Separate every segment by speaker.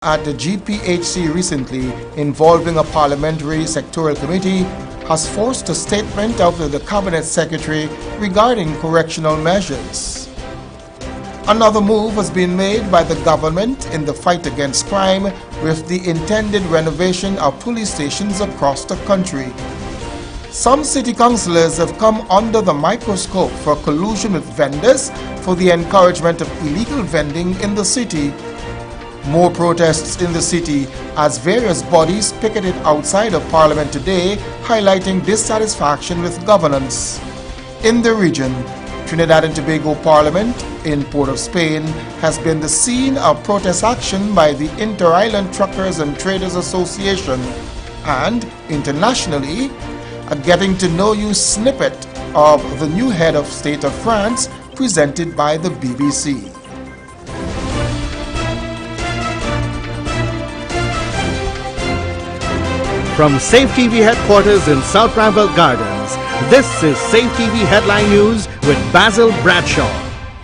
Speaker 1: at the GPHC recently involving a parliamentary sectorial committee has forced a statement out of the Cabinet Secretary regarding correctional measures. Another move has been made by the government in the fight against crime with the intended renovation of police stations across the country. Some city councillors have come under the microscope for collusion with vendors for the encouragement of illegal vending in the city. More protests in the city as various bodies picketed outside of Parliament today, highlighting dissatisfaction with governance. In the region, Trinidad and Tobago Parliament in Port of Spain has been the scene of protest action by the Inter-Island Truckers and Traders Association, and internationally, a getting to know you snippet of the new head of state of France presented by the BBC.
Speaker 2: From Safe TV headquarters in South Ramble Gardens, this is Safe TV Headline News with Basil Bradshaw.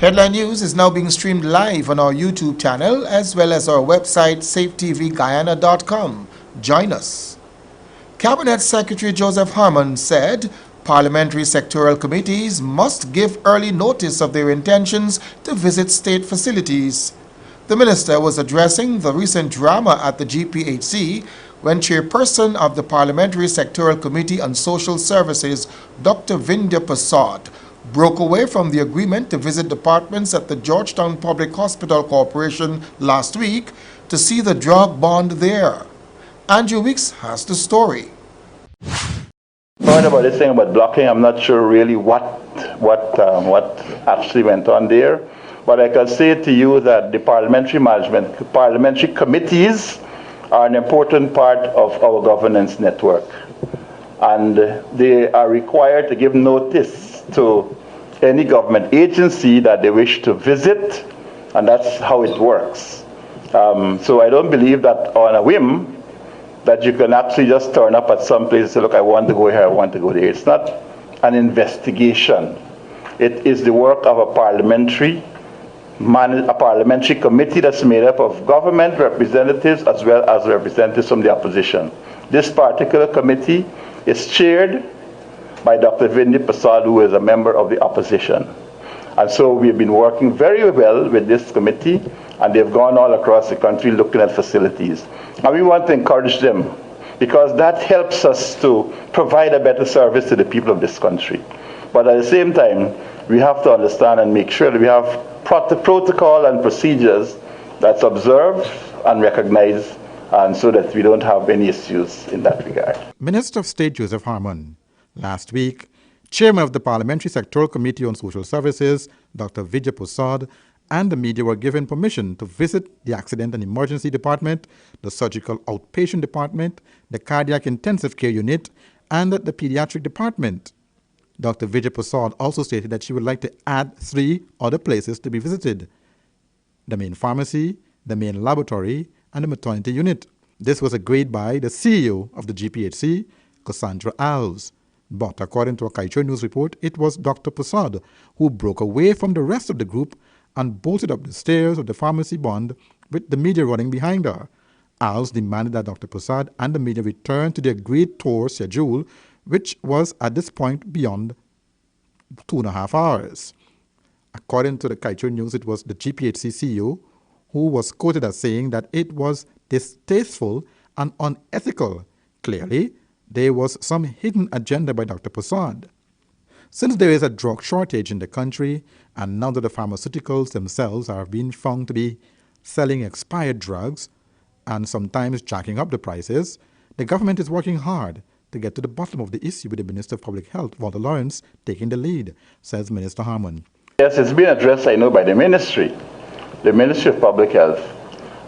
Speaker 1: Headline News is now being streamed live on our YouTube channel as well as our website safetvguyana.com. Join us. Cabinet Secretary Joseph Harmon said parliamentary sectorial committees must give early notice of their intentions to visit state facilities. The minister was addressing the recent drama at the GPHC when chairperson of the Parliamentary Sectorial Committee on Social Services, Dr. Vindya Prasad, broke away from the agreement to visit departments at the Georgetown Public Hospital Corporation last week to see the drug bond there. Andrew Weeks has the story.
Speaker 3: Heard about this thing about blocking. I'm not sure really what actually went on there, but I can say to you that the parliamentary committees are an important part of our governance network, and they are required to give notice to any government agency that they wish to visit, and that's how it works. So I don't believe that on a whim that you can actually just turn up at some place and say, look, I want to go here, I want to go there. It's not an investigation. It is the work of a parliamentary committee that's made up of government representatives as well as representatives from the opposition. This particular committee is chaired by Dr. Vindya Prasad, who is a member of the opposition. And so we've been working very well with this committee, and they've gone all across the country looking at facilities. And we want to encourage them because that helps us to provide a better service to the people of this country. But at the same time, we have to understand and make sure that we have protocol and procedures that's observed and recognized, and so that we don't have any issues in that regard.
Speaker 4: Minister of State Joseph Harmon, last week, Chairman of the Parliamentary Sectorial Committee on Social Services, Dr. Vindya Prasad, and the media were given permission to visit the Accident and Emergency Department, the Surgical Outpatient Department, the Cardiac Intensive Care Unit, and the Pediatric Department. Dr. Vindya Prasad also stated that she would like to add 3 other places to be visited: the main pharmacy, the main laboratory, and the maternity unit. This was agreed by the CEO of the GPHC, Cassandra Alves. But according to a Kaicho News report, it was Dr. Prasad who broke away from the rest of the group and bolted up the stairs of the pharmacy bond with the media running behind her. Alves demanded that Dr. Prasad and the media return to the agreed tour schedule, which was at this point beyond 2.5 hours. According to the Kaicho News, it was the GPHC CEO who was quoted as saying that it was distasteful and unethical. Clearly, there was some hidden agenda by Dr. Prasad. Since there is a drug shortage in the country, and now that the pharmaceuticals themselves are being found to be selling expired drugs and sometimes jacking up the prices, the government is working hard to get to the bottom of the issue, with the Minister of Public Health, Walter Lawrence, taking the lead, says Minister Harmon.
Speaker 3: Yes, it's been addressed, I know, by the Ministry of Public Health.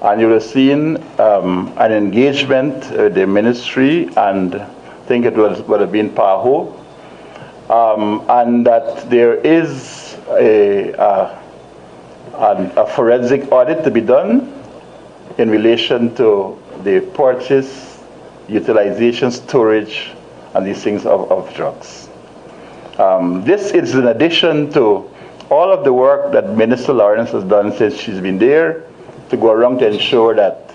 Speaker 3: And you will have seen an engagement with the Ministry, and I think it would have been PAHO, and that there is a forensic audit to be done in relation to the purchase, utilization, storage, and these things of drugs. This is in addition to all of the work that Minister Lawrence has done since she's been there, to go around to ensure that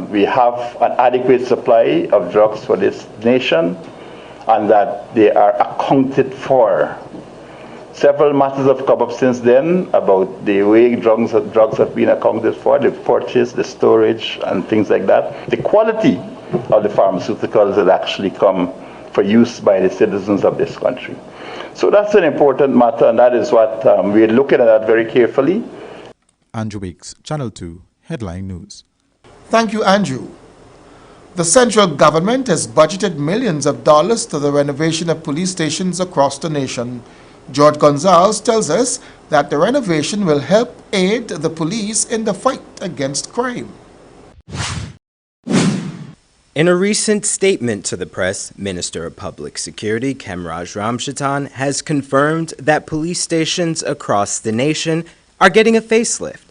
Speaker 3: we have an adequate supply of drugs for this nation and that they are accounted for. Several matters have come up since then about the way drugs have been accounted for, the purchase, the storage, and things like that. The quality of the pharmaceuticals that actually come for use by the citizens of this country. So that's an important matter, and that is what we're looking at that very carefully.
Speaker 4: Andrew Weeks, Channel 2, Headline News.
Speaker 1: Thank you, Andrew. The central government has budgeted millions of dollars to the renovation of police stations across the nation. George Gonzalez tells us that the renovation will help aid the police in the fight against crime.
Speaker 5: In a recent statement to the press, Minister of Public Security Kemraj Ramshatan has confirmed that police stations across the nation are getting a facelift.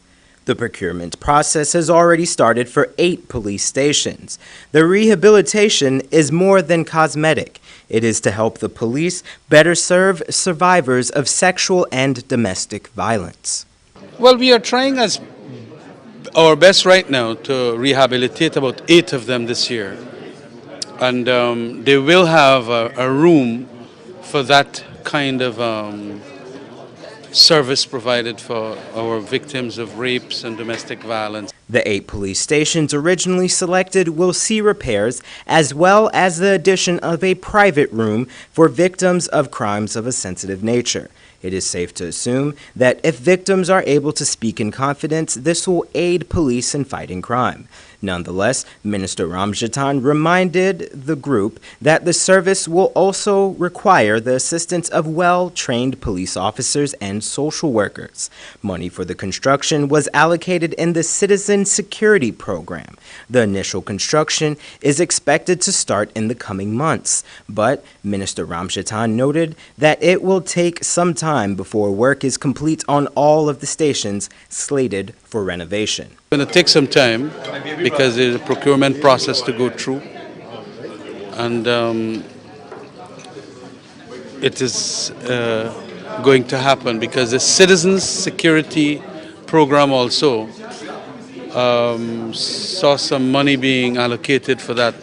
Speaker 5: The procurement process has already started for 8 police stations. The rehabilitation is more than cosmetic. It is to help the police better serve survivors of sexual and domestic violence.
Speaker 6: Well, we are trying our best right now to rehabilitate about 8 of them this year. And they will have a room for that kind of service provided for our victims of rapes and domestic violence.
Speaker 5: The 8 police stations originally selected will see repairs as well as the addition of a private room for victims of crimes of a sensitive nature. It is safe to assume that if victims are able to speak in confidence, this will aid police in fighting crime. Nonetheless, Minister Ramshatan reminded the group that the service will also require the assistance of well-trained police officers and social workers. Money for the construction was allocated in the Citizen Security Program. The initial construction is expected to start in the coming months, but Minister Ramshatan noted that it will take some time before work is complete on all of the stations slated for renovation.
Speaker 6: It's going to take some time because there's a procurement process to go through, and it is going to happen because the Citizens Security Program also saw some money being allocated for that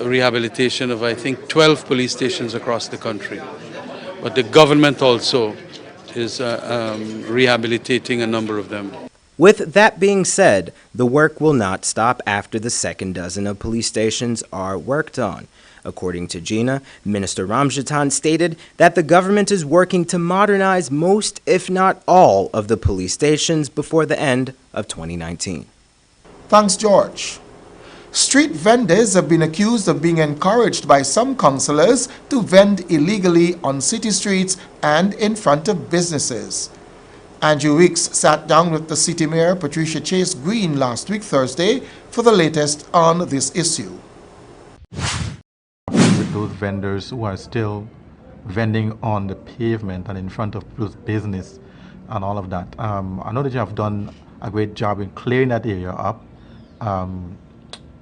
Speaker 6: rehabilitation of, I think, 12 police stations across the country. But the government also is rehabilitating a number of them.
Speaker 5: With that being said, the work will not stop after the second dozen of police stations are worked on. According to Gina, Minister Ramshatan stated that the government is working to modernize most, if not all, of the police stations before the end of 2019.
Speaker 1: Thanks, George. Street vendors have been accused of being encouraged by some councillors to vend illegally on city streets and in front of businesses. Andrew Weeks sat down with the City Mayor, Patricia Chase Green, last week, Thursday, for the latest on this issue.
Speaker 4: With those vendors who are still vending on the pavement and in front of those business and all of that, I know that you have done a great job in clearing that area up.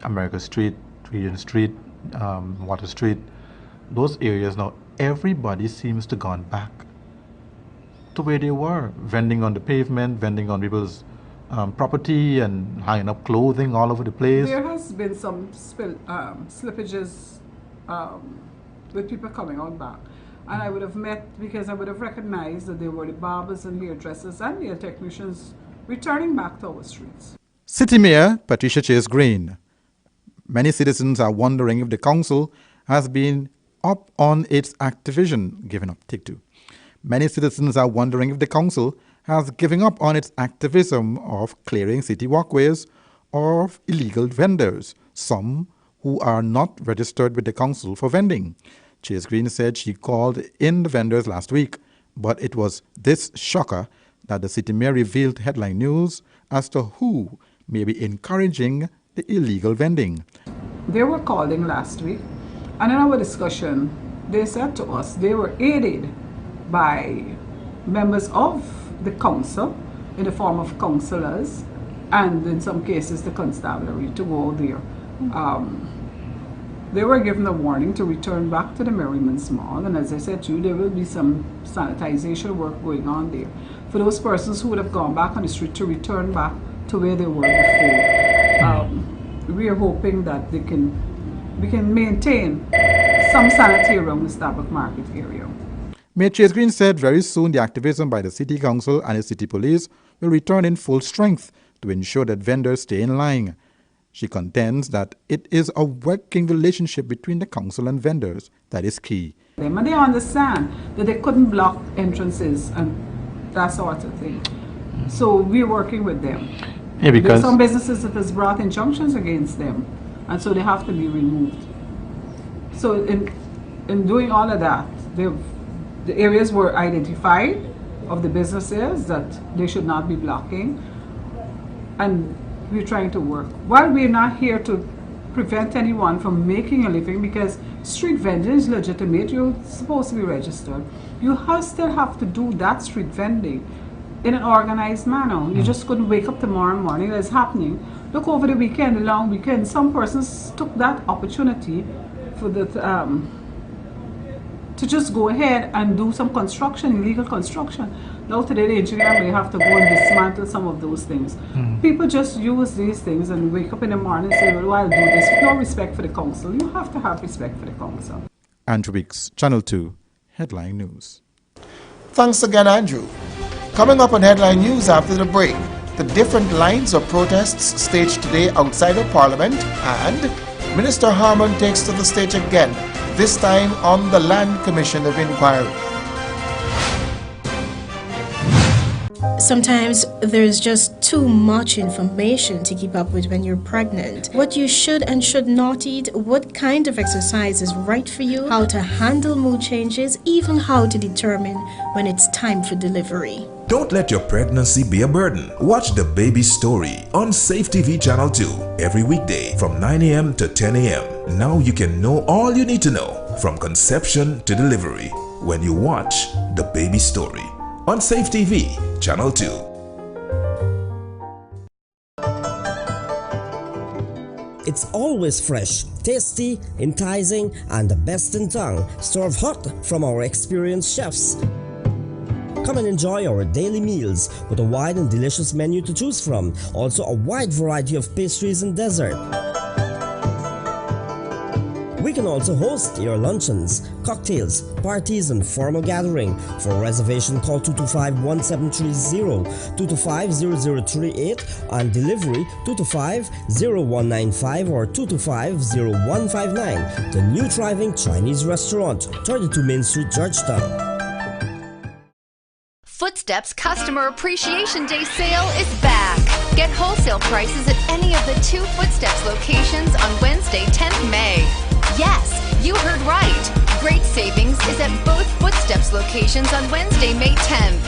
Speaker 4: America Street, Regent Street, Water Street, those areas now, everybody seems to have gone back to where they were, vending on the pavement, vending on people's property and hanging up clothing all over the place.
Speaker 7: There has been some slippages with people coming on back. And I would have because I would have recognized that they were the barbers and hairdressers and nail technicians returning back to our streets.
Speaker 4: City Mayor Patricia Chase Green. Many citizens are wondering if the council has been up on its activism, given up, take 2. Many citizens are wondering if the council has given up on its activism of clearing city walkways of illegal vendors, some who are not registered with the council for vending. Chase Green said she called in the vendors last week, but it was this shocker that the city mayor revealed to Headline News as to who may be encouraging the illegal vending.
Speaker 7: They were calling last week, and in our discussion, they said to us they were aided by members of the council in the form of councillors and in some cases the constabulary to go there. They were given a warning to return back to the Merriman's Mall, and as I said to you, there will be some sanitization work going on there. For those persons who would have gone back on the street to return back to where they were before. We are hoping that we can maintain some sanity around the Starbuck Market area.
Speaker 4: Mayor Chase Green said very soon the activism by the City Council and the City Police will return in full strength to ensure that vendors stay in line. She contends that it is a working relationship between the council and vendors that is key.
Speaker 7: And they understand that they couldn't block entrances and that sort of thing. So we're working with them.
Speaker 8: Yeah, because
Speaker 7: there's some businesses that has brought injunctions against them, and so they have to be removed. So in doing all of that, the areas were identified of the businesses that they should not be blocking, and we're trying to work. While we're not here to prevent anyone from making a living, because street vending is legitimate, you're supposed to be registered. You still have to do that street vending in an organized manner. You just couldn't wake up tomorrow morning. That's happening. Look, over the weekend, the long weekend, some persons took that opportunity for to just go ahead and do some construction, illegal construction. Now today the engineer may have to go and dismantle some of those things. People just use these things and wake up in the morning and say, well, I'll do this. No respect for the council. You have to have respect for the council.
Speaker 4: Andrew Weeks, Channel 2, Headline News.
Speaker 1: Thanks again, Andrew. Coming up on Headline News after the break, the different lines of protests staged today outside of Parliament, and Minister Harmon takes to the stage again, this time on the Land Commission of Inquiry.
Speaker 9: Sometimes there's just too much information to keep up with when you're pregnant. What you should and should not eat, what kind of exercise is right for you, how to handle mood changes, even how to determine when it's time for delivery.
Speaker 10: Don't let your pregnancy be a burden. Watch The Baby Story on Safe TV Channel 2 every weekday from 9 a.m. to 10 a.m. Now you can know all you need to know from conception to delivery when you watch The Baby Story on Safe TV Channel 2.
Speaker 11: It's always fresh, tasty, enticing, and the best in town. Served hot from our experienced chefs. Come and enjoy our daily meals with a wide and delicious menu to choose from. Also a wide variety of pastries and dessert. We can also host your luncheons, cocktails, parties, and formal gathering. For reservation, call 225-1730, 225-0038, and delivery 225-0195 or 225-0159. The new thriving Chinese restaurant, 32 Main Street, Georgetown.
Speaker 12: Footsteps Customer Appreciation Day sale is back. Get wholesale prices at any of the 2 Footsteps locations on Wednesday, 10th May. Yes, you heard right. Great savings is at both Footsteps locations on Wednesday, May 10th.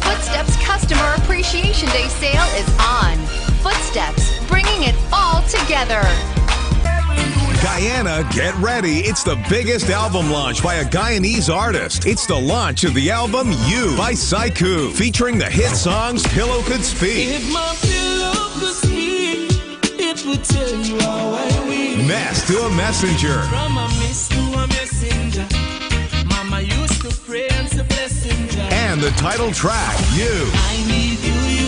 Speaker 12: Footsteps Customer Appreciation Day sale is on. Footsteps, bringing it all together.
Speaker 13: Guyana, get ready. It's the biggest album launch by a Guyanese artist. It's the launch of the album You by Saiku, featuring the hit songs Pillow Could Speak.
Speaker 14: If my pillow could speak, it would tell you how I wish.
Speaker 13: Mess to a Messenger.
Speaker 14: From a miss to a messenger. Mama used to pray and say blessing.
Speaker 13: And the title track, You.
Speaker 14: I need you, you.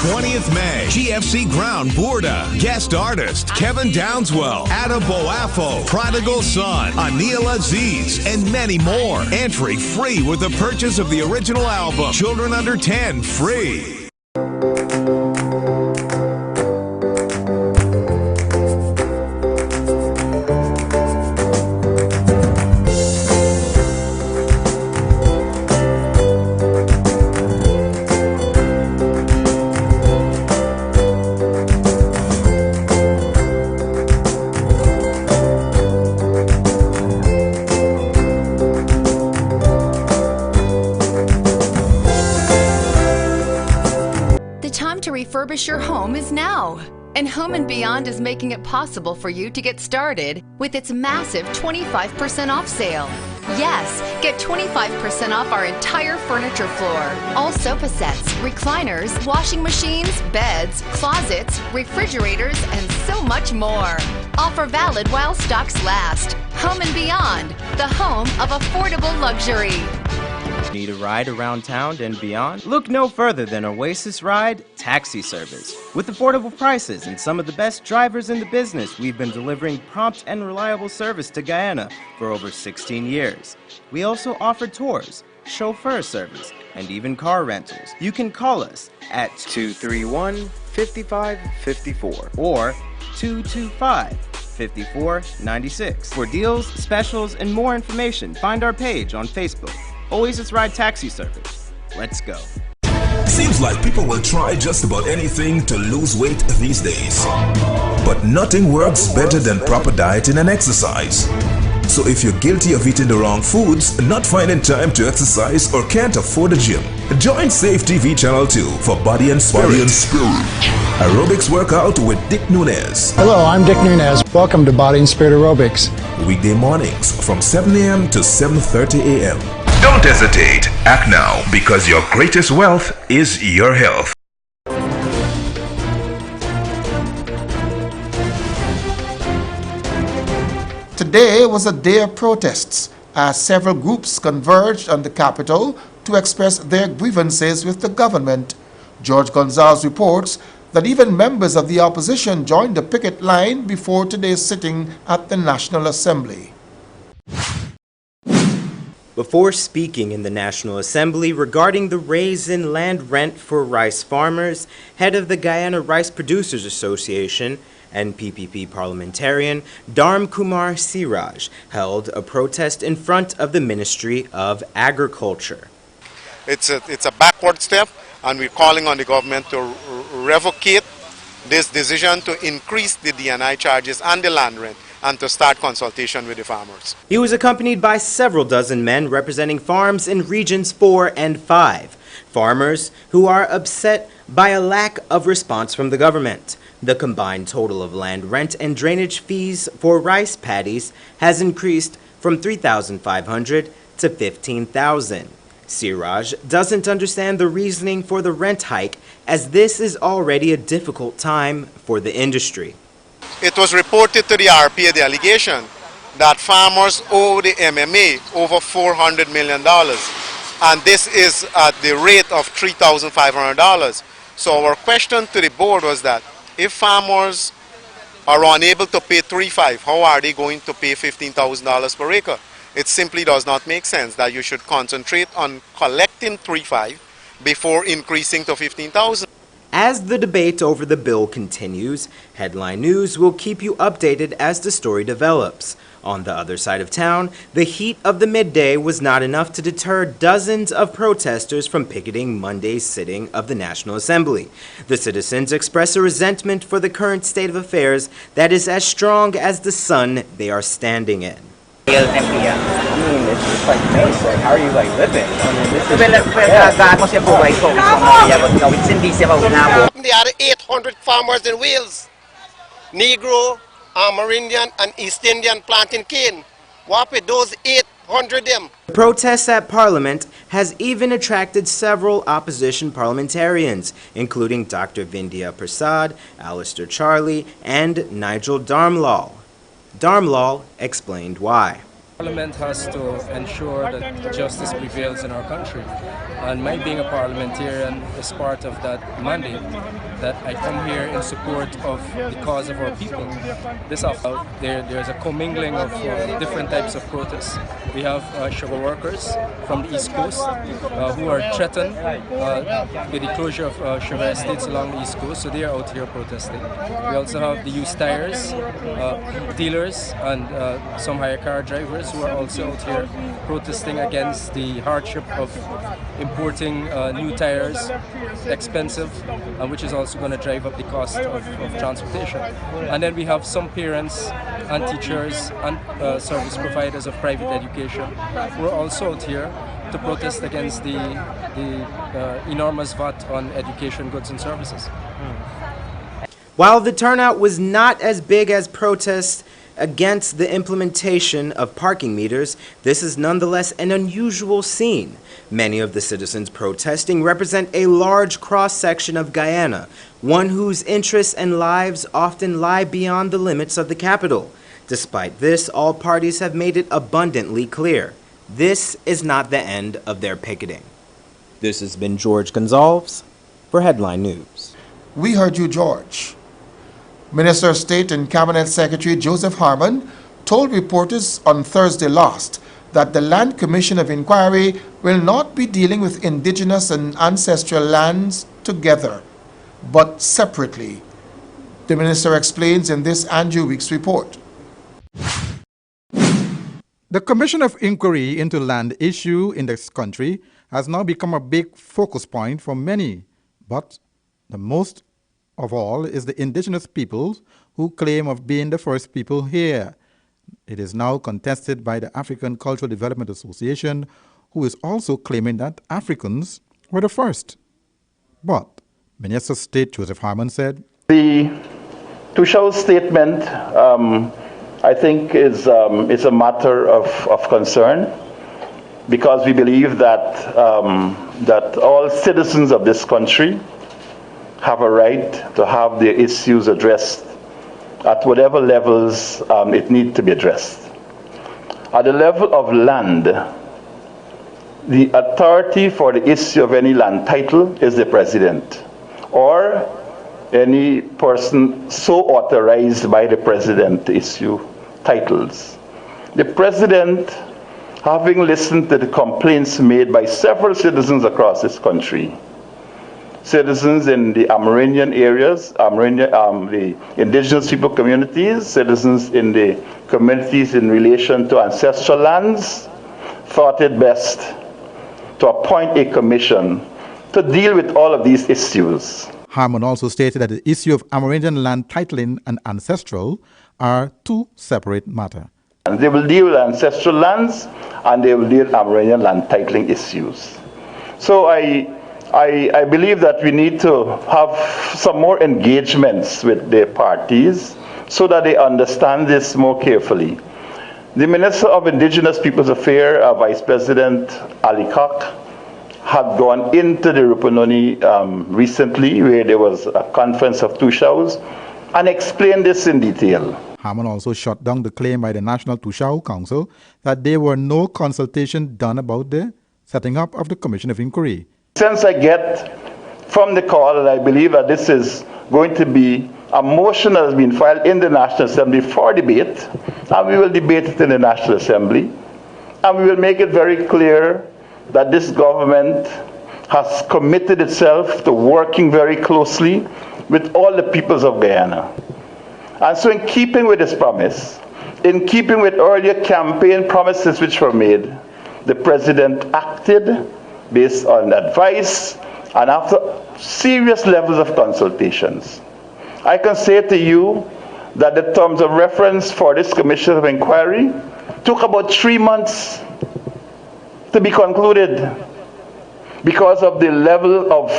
Speaker 13: 20th May, GFC Ground Bourda. Guest artist, Kevin Downswell, Ada Boafo, Prodigal Son, Anil Aziz, and many more. Entry free with the purchase of the original album. Children under 10, free.
Speaker 12: Refurbish your home is now. And Home & Beyond is making it possible for you to get started with its massive 25% off sale. Yes, get 25% off our entire furniture floor. All sofa sets, recliners, washing machines, beds, closets, refrigerators, and so much more. Offer valid while stocks last. Home & Beyond, the home of affordable luxury.
Speaker 5: Need a ride around town and beyond? Look no further than Oasis Ride Taxi Service. With affordable prices and some of the best drivers in the business, we've been delivering prompt and reliable service to Guyana for over 16 years. We also offer tours, chauffeur service, and even car rentals. You can call us at 231-5554 or 225-5496. For deals, specials, and more information, find our page on Facebook, Oasis Ride Taxi Service. Let's go.
Speaker 10: Seems like people will try just about anything to lose weight these days. But nothing works better than proper dieting and exercise. So if you're guilty of eating the wrong foods, not finding time to exercise, or can't afford a gym, join Safe TV Channel 2 for Body and Spirit. Aerobics workout with Dick Nunez.
Speaker 8: Hello, I'm Dick Nunez. Welcome to Body and Spirit Aerobics.
Speaker 10: Weekday mornings from 7 a.m. to 7:30 a.m. Don't hesitate. Act now, because your greatest wealth is your health.
Speaker 1: Today was a day of protests as several groups converged on the Capitol to express their grievances with the government. George Gonzalez reports that even members of the opposition joined the picket line before today's sitting at the National Assembly.
Speaker 5: Before speaking in the National Assembly regarding the raise in land rent for rice farmers, head of the Guyana Rice Producers Association and PPP parliamentarian Dharm Kumar Siraj held a protest in front of the Ministry of Agriculture.
Speaker 15: It's a backward step, and we're calling on the government to revocate this decision to increase the D&I charges and the land rent, and to start consultation with the farmers.
Speaker 5: He was accompanied by several dozen men representing farms in Regions 4 and 5, farmers who are upset by a lack of response from the government. The combined total of land rent and drainage fees for rice paddies has increased from $3,500 to $15,000. Siraj doesn't understand the reasoning for the rent hike, as this is already a difficult time for the industry.
Speaker 15: It was reported to the RPA, the allegation, that farmers owe the MMA over $400 million, and this is at the rate of $3,500. So our question to the board was that if farmers are unable to pay $3,500, how are they going to pay $15,000 per acre? It simply does not make sense that you should concentrate on collecting $3,500 before increasing to $15,000.
Speaker 5: As the debate over the bill continues, Headline News will keep you updated as the story develops. On the other side of town, the heat of the midday was not enough to deter dozens of protesters from picketing Monday's sitting of the National Assembly. The citizens express a resentment for the current state of affairs that is as strong as the sun they are standing in.
Speaker 16: I mean, it's just like basic. How are you like living? I mean, this is
Speaker 17: There are 800 farmers in Wales, Negro, Amerindian, and East Indian planting cane. What with those 800 them?
Speaker 5: The protests at Parliament has even attracted several opposition parliamentarians, including Dr. Vindhya Prasad, Alistair Charlie, and Nigel Dharmlal. Dharmlal explained why.
Speaker 18: Parliament has to ensure that justice prevails in our country, and my being a parliamentarian is part of that mandate, that I come here in support of the cause of our people. There's a commingling of different types of protests. We have sugar workers from the East Coast who are threatened with the closure of sugar estates along the East Coast, so they are out here protesting. We also have the used tires dealers and some hire car drivers who are also out here protesting against the hardship of importing new tires, expensive, which is also going to drive up the cost of transportation. And then we have some parents and teachers and service providers of private education who are also out here to protest against the enormous VAT on education goods and services.
Speaker 5: While the turnout was not as big as protests against the implementation of parking meters, this is nonetheless an unusual scene. Many of the citizens protesting represent a large cross-section of Guyana, one whose interests and lives often lie beyond the limits of the capital. Despite this, all parties have made it abundantly clear. This is not the end of their picketing. This has been George Gonzalez for Headline News.
Speaker 1: We heard you, George. Minister of State and Cabinet Secretary Joseph Harmon told reporters on Thursday last that the Land Commission of Inquiry will not be dealing with indigenous and ancestral lands together, but separately. The minister explains in this Andrew Weeks report.
Speaker 4: The Commission of Inquiry into Land issue in this country has now become a big focus point for many, but the most of all is the indigenous peoples who claim of being the first people here. It is now contested by the African Cultural Development Association, who is also claiming that Africans were the first. But Minister of State Joseph Harmon said,
Speaker 3: The Tushau statement, I think, is a matter of concern, because we believe that, that all citizens of this country have a right to have their issues addressed at whatever levels it needs to be addressed. At the level of land, the authority for the issue of any land title is the president, or any person so authorized by the president to issue titles. The president, having listened to the complaints made by several citizens across this country, citizens in the Amerindian areas, the indigenous people communities, citizens in the communities in relation to ancestral lands, thought it best to appoint a commission to deal with all of these issues.
Speaker 4: Harmon also stated that the issue of Amerindian land titling and ancestral are two separate matters.
Speaker 3: And they will deal with ancestral lands, and they will deal with Amerindian land titling issues. So I believe that we need to have some more engagements with the parties so that they understand this more carefully. The Minister of Indigenous Peoples Affairs, Vice President Ali Kak, had gone into the Rupununi recently, where there was a conference of Tushaus, and explained this in detail.
Speaker 4: Harmon also shut down the claim by the National Tushau Council that there were no consultation done about the setting up of the Commission of Inquiry.
Speaker 3: Since I get from the call, and I believe that this is going to be a motion that has been filed in the National Assembly for debate, and we will debate it in the National Assembly, and we will make it very clear that this government has committed itself to working very closely with all the peoples of Guyana. And so in keeping with this promise, in keeping with earlier campaign promises which were made, the President acted based on advice and after serious levels of consultations. I can say to you that the terms of reference for this Commission of Inquiry took about 3 months to be concluded because of the level of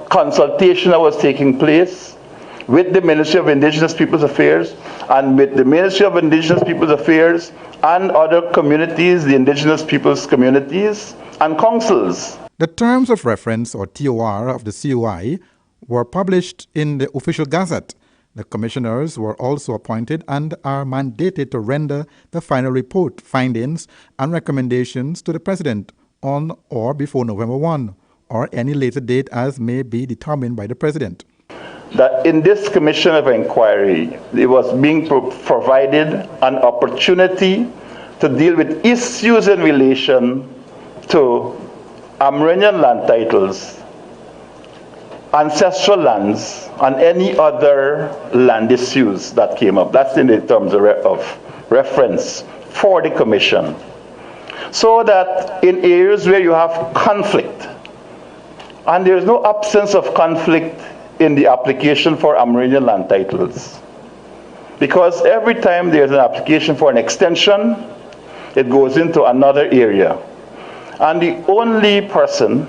Speaker 3: consultation that was taking place with the Ministry of Indigenous Peoples Affairs and with the Ministry of Indigenous Peoples Affairs and other communities, the indigenous peoples communities and councils.
Speaker 4: The terms of reference, or TOR, of the COI were published in the official gazette. The commissioners were also appointed and are mandated to render the final report, findings, and recommendations to the President on or before November 1, or any later date as may be determined by the President.
Speaker 3: That in this Commission of Inquiry, it was being provided an opportunity to deal with issues in relation to Amerindian land titles, ancestral lands, and any other land issues that came up. That's in the terms of reference for the Commission. So that in areas where you have conflict, and there is no absence of conflict in the application for Amerindian land titles, because every time there's an application for an extension, it goes into another area. And the only person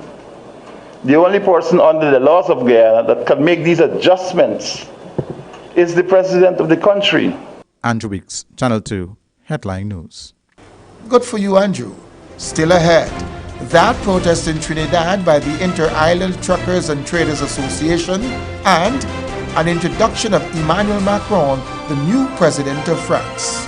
Speaker 3: under the laws of Guyana that can make these adjustments is the President of the country.
Speaker 4: Andrew Weeks, Channel 2, Headline News.
Speaker 1: Good for you, Andrew. Still ahead, that protest in Trinidad by the Inter-Island Truckers and Traders Association, and an introduction of Emmanuel Macron, the new president of France.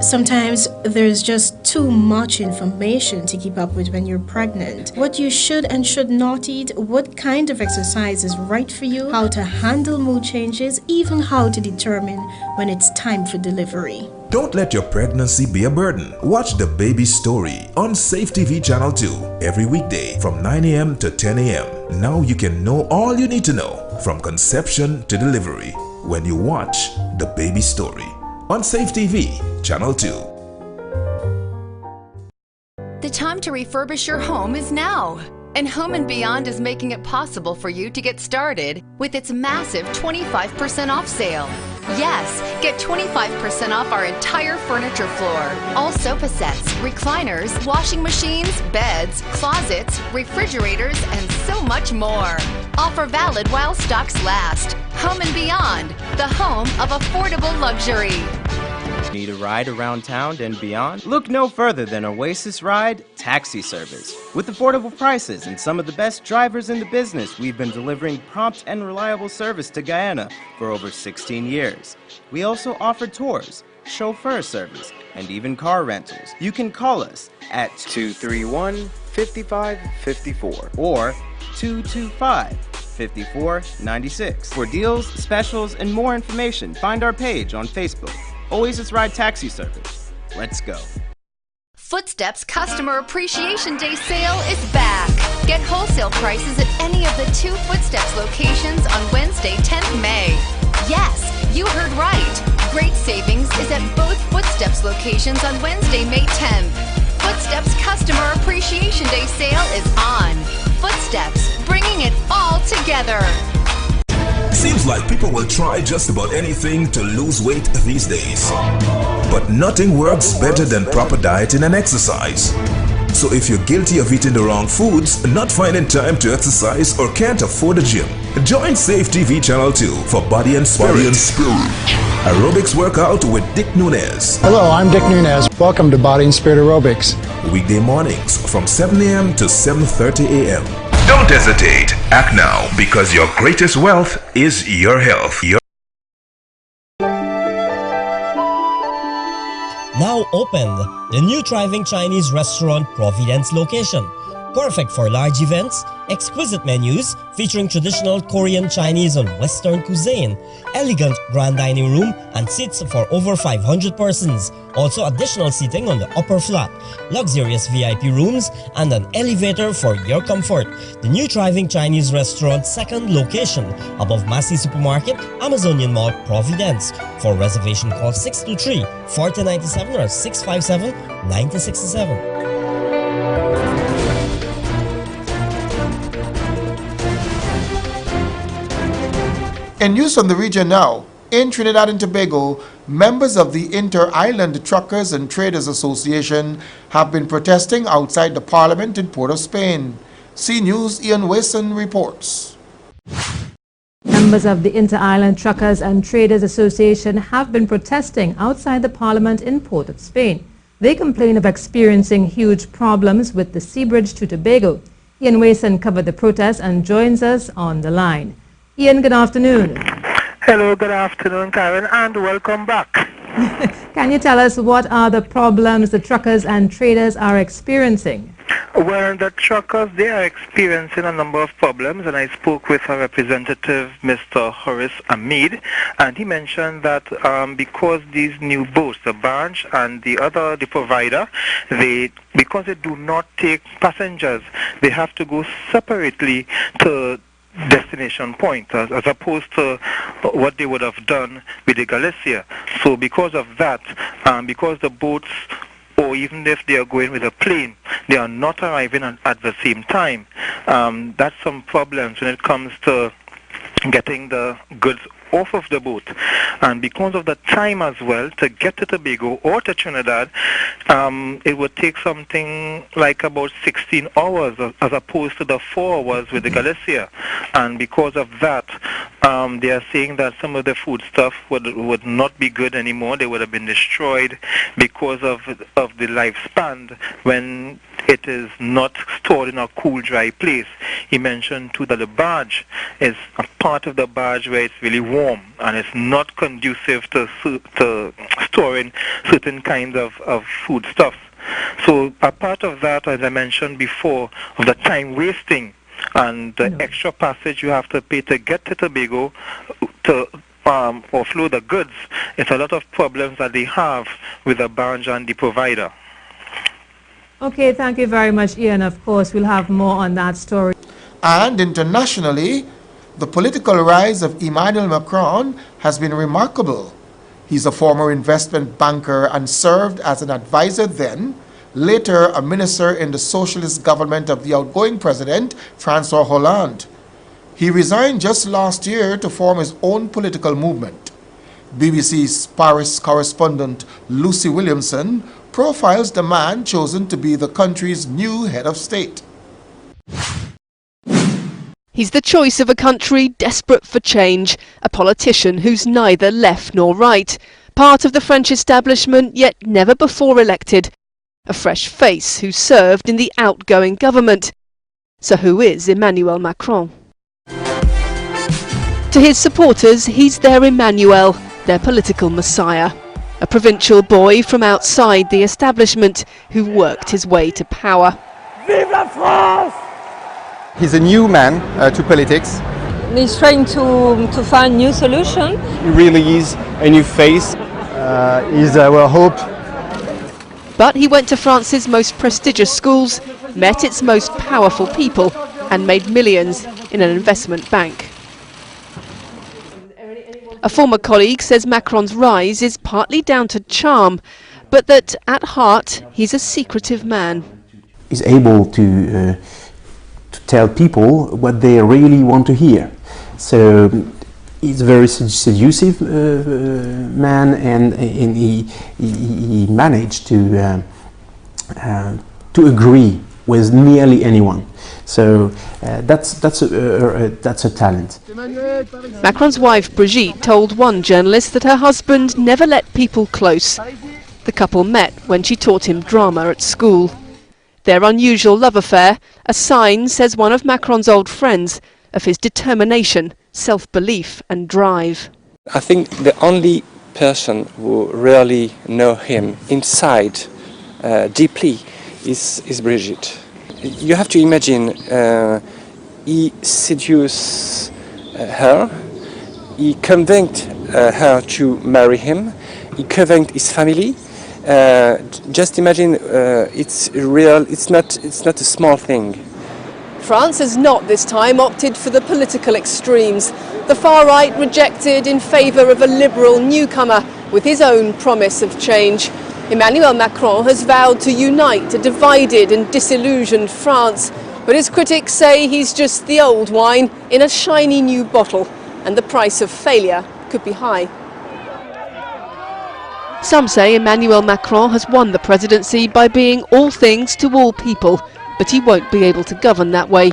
Speaker 9: Sometimes there's just too much information to keep up with when you're pregnant. What you should and should not eat, what kind of exercise is right for you, how to handle mood changes, even how to determine when it's time for delivery.
Speaker 10: Don't let your pregnancy be a burden. Watch The Baby Story on Safe TV Channel 2 every weekday from 9 a.m. to 10 a.m. Now you can know all you need to know from conception to delivery when you watch The Baby Story on Safe TV Channel 2.
Speaker 12: The time to refurbish your home is now. And Home & Beyond is making it possible for you to get started with its massive 25% off sale. Yes, get 25% off our entire furniture floor. All sofa sets, recliners, washing machines, beds, closets, refrigerators, and so much more. Offer valid while stocks last. Home & Beyond, the home of affordable luxury.
Speaker 5: Need a ride around town and beyond? Look no further than Oasis Ride taxi service. With affordable prices and some of the best drivers in the business, we've been delivering prompt and reliable service to Guyana for over 16 years. We also offer tours, chauffeur service, and even car rentals. You can call us at 231-5554 or 225-5496. For deals, specials, and more information, find our page on Facebook. Oasis Ride Taxi Service. Let's go.
Speaker 12: Footsteps Customer Appreciation Day sale is back. Get wholesale prices at any of the 2 Footsteps locations on Wednesday, 10th May. Yes, you heard right. Great savings is at both Footsteps locations on Wednesday, May 10th. Footsteps Customer Appreciation Day sale is on. Footsteps, bringing it all together.
Speaker 10: Seems like people will try just about anything to lose weight these days. But nothing works better than proper dieting and exercise. So if you're guilty of eating the wrong foods, not finding time to exercise, or can't afford a gym, join Safe TV Channel 2 for Body and Spirit. Aerobics workout with Dick Nunez.
Speaker 8: Hello, I'm Dick Nunez. Welcome to Body and Spirit Aerobics.
Speaker 10: Weekday mornings from 7 a.m. to 7:30 a.m. Don't hesitate. Act now, because your greatest wealth is your health.
Speaker 11: Now open the new thriving Chinese restaurant Providence location. Perfect for large events, exquisite menus featuring traditional Korean, Chinese and Western cuisine, elegant grand dining room and seats for over 500 persons. Also additional seating on the upper flat, luxurious VIP rooms and an elevator for your comfort. The new thriving Chinese restaurant second location above Massey Supermarket, Amazonian Mall, Providence. For reservation call 623-4097 or 657-9067.
Speaker 1: In news from the region now, in Trinidad and Tobago, members of the Inter-Island Truckers and Traders Association have been protesting outside the Parliament in Port of Spain. C News' Ian Wilson reports.
Speaker 19: Members of the Inter-Island Truckers and Traders Association have been protesting outside the Parliament in Port of Spain. They complain of experiencing huge problems with the sea bridge to Tobago. Ian Wilson covered the protest and joins us on the line. Ian, good afternoon.
Speaker 20: Hello, good afternoon, Karen, and welcome back.
Speaker 19: Can you tell us what are the problems the truckers and traders are experiencing?
Speaker 20: Well, the truckers, they are experiencing a number of problems, and I spoke with a representative, Mr. Horace Amid, and he mentioned that because these new boats, the branch and the provider, because they do not take passengers, they have to go separately to destination point as opposed to what they would have done with the Galicia. So because of that, because the boats, or even if they are going with a plane, they are not arriving at the same time, that's some problems when it comes to getting the goods off of the boat. And because of the time as well, to get to Tobago or to Trinidad, it would take something like about 16 hours as opposed to the 4 hours with the Galicia. And because of that, they are saying that some of the food stuff would not be good anymore. They would have been destroyed because of the lifespan when it is not stored in a cool, dry place. He mentioned too that the barge is a part of the barge where it's really warm and it's not conducive to storing certain kinds of foodstuffs. So a part of that, as I mentioned before, of the time wasting and the extra passage you have to pay to get to Tobago to offload the goods, it's a lot of problems that they have with the barge and the provider.
Speaker 19: Okay, thank you very much, Ian. Of course, we'll have more on that story.
Speaker 1: And internationally, the political rise of Emmanuel Macron has been remarkable. He's a former investment banker and served as an advisor then, later a minister in the socialist government of the outgoing president, Francois Hollande. He resigned just last year to form his own political movement. BBC's Paris correspondent Lucy Williamson profiles the man chosen to be the country's new head of state.
Speaker 21: He's the choice of a country desperate for change, a politician who's neither left nor right, part of the French establishment yet never before elected, a fresh face who served in the outgoing government. So who is Emmanuel Macron? To his supporters, he's their Emmanuel, their political messiah, a provincial boy from outside the establishment who worked his way to power.
Speaker 22: Vive la France!
Speaker 23: He's a new man to politics.
Speaker 22: He's trying to find new solutions.
Speaker 23: He really is a new face. He's our hope.
Speaker 21: But he went to France's most prestigious schools, met its most powerful people, and made millions in an investment bank. A former colleague says Macron's rise is partly down to charm, but that at heart he's a secretive man.
Speaker 24: He's able to tell people what they really want to hear. So he's a very seductive man, and he managed to agree with nearly anyone. So that's a talent.
Speaker 21: Macron's wife Brigitte told one journalist that her husband never let people close. The couple met when she taught him drama at school. Their unusual love affair, a sign, says one of Macron's old friends, of his determination, self-belief and drive.
Speaker 25: I think the only person who really know him inside deeply is Brigitte. You have to imagine he seduced her, he convinced her to marry him, he convinced his family. Just imagine, it's real. It's not a small thing.
Speaker 21: France has not this time opted for the political extremes. The far right rejected in favour of a liberal newcomer with his own promise of change. Emmanuel Macron has vowed to unite a divided and disillusioned France, but his critics say he's just the old wine in a shiny new bottle, and the price of failure could be high. Some say Emmanuel Macron has won the presidency by being all things to all people, but he won't be able to govern that way.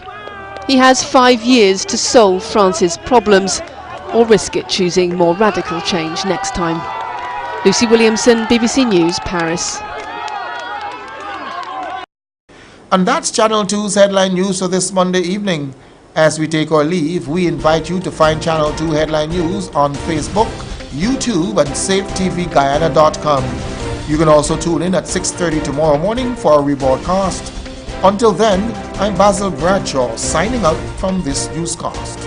Speaker 21: He has 5 years to solve France's problems, or risk it choosing more radical change next time. Lucy Williamson, BBC News, Paris.
Speaker 1: And that's Channel 2's headline news for this Monday evening. As we take our leave, we invite you to find Channel 2 headline news on Facebook, YouTube, and safetvguyana.com. You can also tune in at 6:30 tomorrow morning for our rebroadcast. Until then, I'm Basil Bradshaw signing out from this newscast.